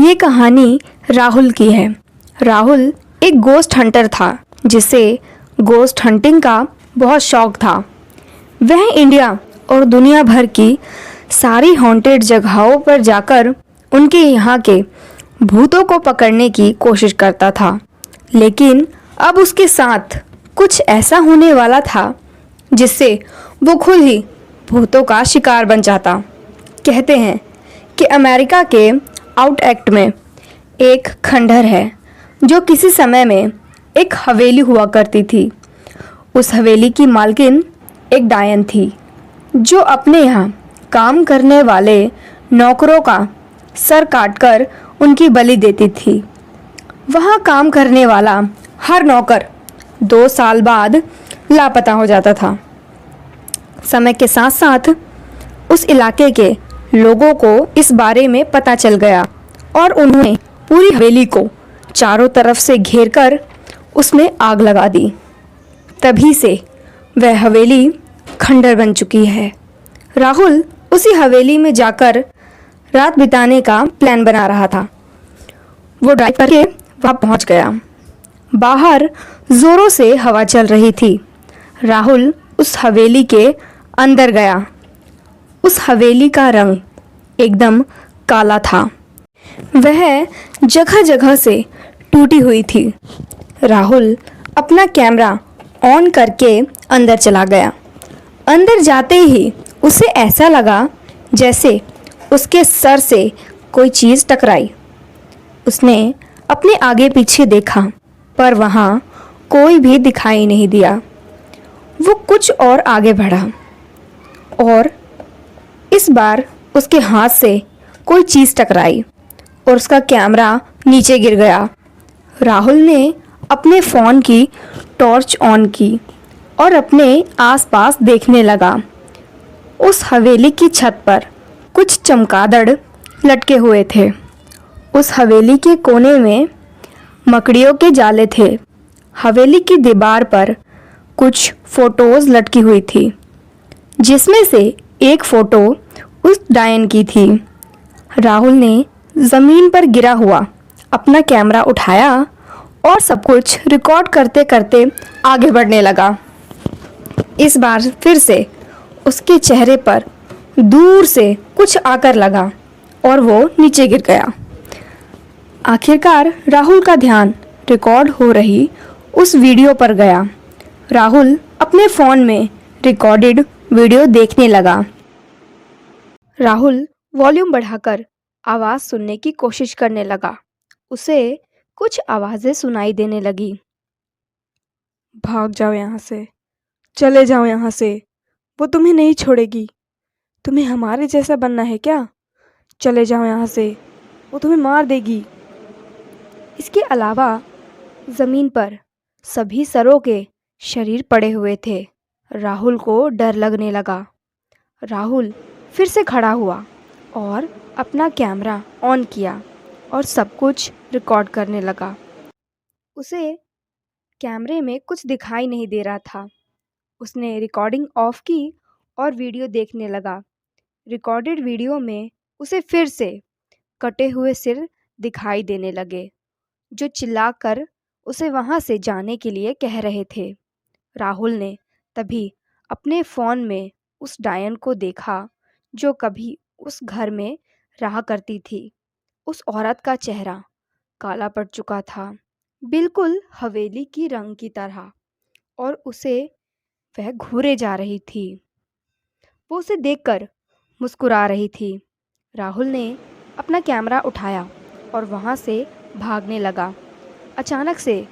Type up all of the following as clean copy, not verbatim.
ये कहानी राहुल की है। राहुल एक गोस्ट हंटर था जिसे गोस्ट हंटिंग का बहुत शौक था। वह इंडिया और दुनिया भर की सारी हॉन्टेड जगहों पर जाकर उनके यहाँ के भूतों को पकड़ने की कोशिश करता था। लेकिन अब उसके साथ कुछ ऐसा होने वाला था जिससे वो खुद ही भूतों का शिकार बन जाता। कहते हैं कि अमेरिका के आउट एक्ट में एक खंडहर है जो किसी समय में एक हवेली हुआ करती थी। उस हवेली की मालकिन एक डायन थी जो अपने यहाँ काम करने वाले नौकरों का सर काटकर उनकी बलि देती थी। वहाँ काम करने वाला हर नौकर 2 साल बाद लापता हो जाता था। समय के साथ साथ उस इलाके के लोगों को इस बारे में पता चल गया और उन्होंने पूरी हवेली को चारों तरफ से घेरकर उसमें आग लगा दी। तभी से वह हवेली खंडर बन चुकी है। राहुल उसी हवेली में जाकर रात बिताने का प्लान बना रहा था। वो ड्राइव करके वहाँ पहुँच गया। बाहर जोरों से हवा चल रही थी। राहुल उस हवेली के अंदर गया। उस हवेली का रंग एकदम काला था। वह जगह जगह से टूटी हुई थी। राहुल अपना कैमरा ऑन करके अंदर चला गया। अंदर जाते ही उसे ऐसा लगा जैसे उसके सर से कोई चीज़ टकराई। उसने अपने आगे पीछे देखा पर वहाँ कोई भी दिखाई नहीं दिया। वो कुछ और आगे बढ़ा और इस बार उसके हाथ से कोई चीज़ टकराई और उसका कैमरा नीचे गिर गया। राहुल ने अपने फ़ोन की टॉर्च ऑन की और अपने आसपास देखने लगा। उस हवेली की छत पर कुछ चमगादड़ लटके हुए थे। उस हवेली के कोने में मकड़ियों के जाले थे। हवेली की दीवार पर कुछ फ़ोटोज़ लटकी हुई थी जिसमें से एक फ़ोटो उस डायन की थी। राहुल ने ज़मीन पर गिरा हुआ अपना कैमरा उठाया और सब कुछ रिकॉर्ड करते करते आगे बढ़ने लगा। इस बार फिर से उसके चेहरे पर दूर से कुछ आकर लगा और वो नीचे गिर गया। आखिरकार राहुल का ध्यान रिकॉर्ड हो रही उस वीडियो पर गया। राहुल अपने फ़ोन में रिकॉर्डेड वीडियो देखने लगा। राहुल वॉल्यूम बढ़ाकर आवाज़ सुनने की कोशिश करने लगा। उसे कुछ आवाज़ें सुनाई देने लगी। भाग जाओ यहाँ से, चले जाओ यहाँ से, वो तुम्हें नहीं छोड़ेगी। तुम्हें हमारे जैसा बनना है क्या? चले जाओ यहाँ से, वो तुम्हें मार देगी। इसके अलावा ज़मीन पर सभी सरों के शरीर पड़े हुए थे। राहुल को डर लगने लगा। राहुल फिर से खड़ा हुआ और अपना कैमरा ऑन किया और सब कुछ रिकॉर्ड करने लगा। उसे कैमरे में कुछ दिखाई नहीं दे रहा था। उसने रिकॉर्डिंग ऑफ की और वीडियो देखने लगा। रिकॉर्डेड वीडियो में उसे फिर से कटे हुए सिर दिखाई देने लगे जो चिल्लाकर उसे वहाँ से जाने के लिए कह रहे थे। राहुल ने तभी अपने फ़ोन में उस डायन को देखा जो कभी उस घर में रहा करती थी। उस औरत का चेहरा काला पड़ चुका था, बिल्कुल हवेली की रंग की तरह, और उसे वह घूरे जा रही थी। वो उसे देखकर मुस्कुरा रही थी। राहुल ने अपना कैमरा उठाया और वहाँ से भागने लगा। अचानक से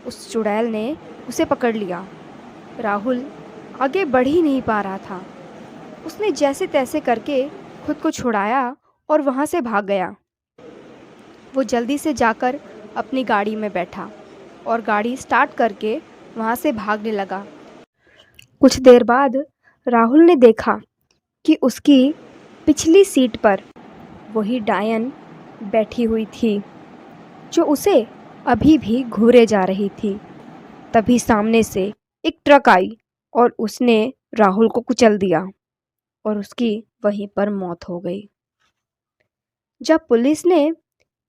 उस चुड़ैल ने उसे पकड़ लिया। राहुल आगे बढ़ ही नहीं पा रहा था। उसने जैसे तैसे करके खुद को छुड़ाया और वहाँ से भाग गया। वो जल्दी से जाकर अपनी गाड़ी में बैठा और गाड़ी स्टार्ट करके वहाँ से भागने लगा। कुछ देर बाद राहुल ने देखा कि उसकी पिछली सीट पर वही डायन बैठी हुई थी जो उसे अभी भी घूरे जा रही थी। तभी सामने से एक ट्रक आई और उसने राहुल को कुचल दिया और उसकी वहीं पर मौत हो गई। जब पुलिस ने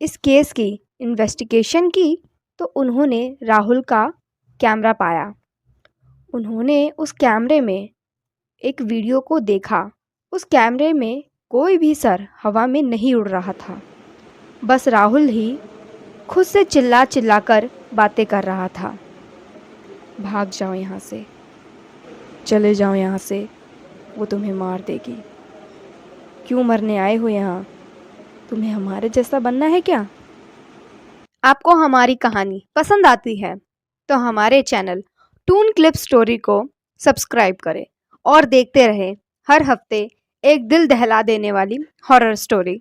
इस केस की इन्वेस्टिगेशन की तो उन्होंने राहुल का कैमरा पाया। उन्होंने उस कैमरे में एक वीडियो को देखा। उस कैमरे में कोई भी सर हवा में नहीं उड़ रहा था, बस राहुल ही खुद से चिल्ला चिल्ला कर बातें कर रहा था। भाग जाओ यहाँ से, चले जाओ यहाँ से, वो तुम्हें मार देगी। क्यों मरने आए हो यहाँ? तुम्हें हमारे जैसा बनना है क्या? आपको हमारी कहानी पसंद आती है तो हमारे चैनल टून क्लिप स्टोरी को सब्सक्राइब करें और देखते रहें हर हफ्ते एक दिल दहला देने वाली हॉरर स्टोरी।